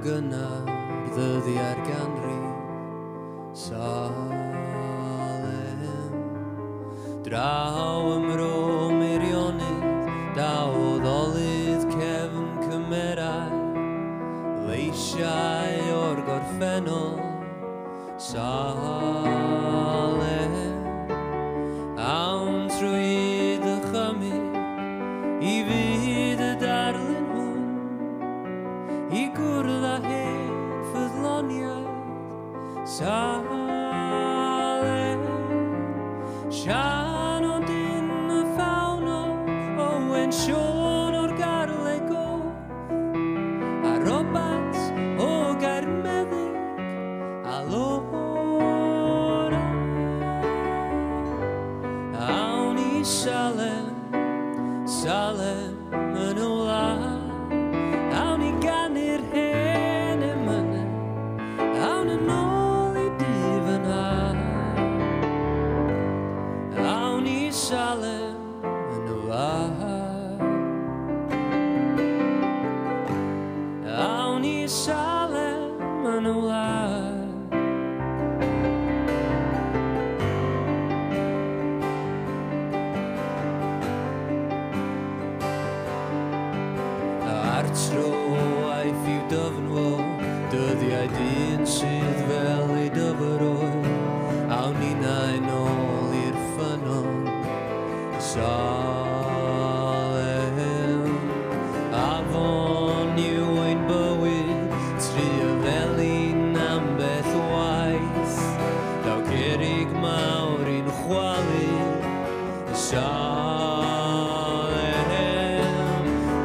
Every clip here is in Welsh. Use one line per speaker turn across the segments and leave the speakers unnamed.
gynnar ddyddiau'r ganrif Salem. Draw ym Mro Meirionnydd, dawodd olydd cefn cymerau, leisiau o'r gorffennol Salem. Awn trwy ddychymyg i fyd y darlun hwn, i gwrdd â hen ffyddloniaeth Salem. Sian o dyn y ffawnog, Owen Sion o'r garleg o, a Robert o Gaermeddyg a Lora. Awn i Salem, Salem yn y wlad, awn i ganu'r hen emynau, awn yn ôl i difynhad. Awn i Salem yn y wlad, awn i Salem yn y wlad. Ar tro aeth i'w dyfnwo, dyddiau dyn sydd fel ei dyfroi, awn i na'i nôl i'r ffynnon Salem. Afon yw ein bywyd, trio felin am beth waith, daw cerrig mawr i'n chwalu Salem.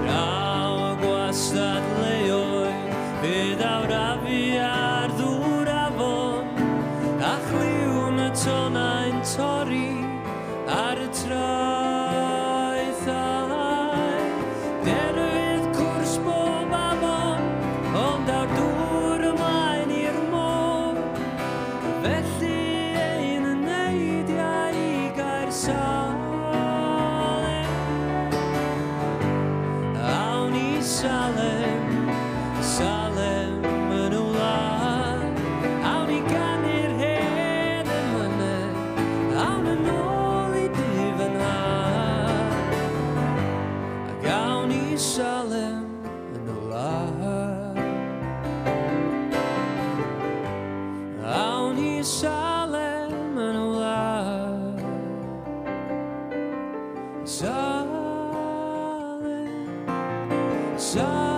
Draw y gwastadleoedd, bydd awr afu ar ddŵr afon, a chliwn y tonau'n torri ar y traethau. Derfydd cwrs bob afon, ond awr dŵr ymlaen i'r môr, felly ein yn neidiau i gael Salem. Awn i Salem, Salem yn y wlad, awn i ganu'r hen emynau, awn yn ôl i difynhad. Ac awn i Salem yn y wlad, awn i Salem yn y wlad. Salem, Salem.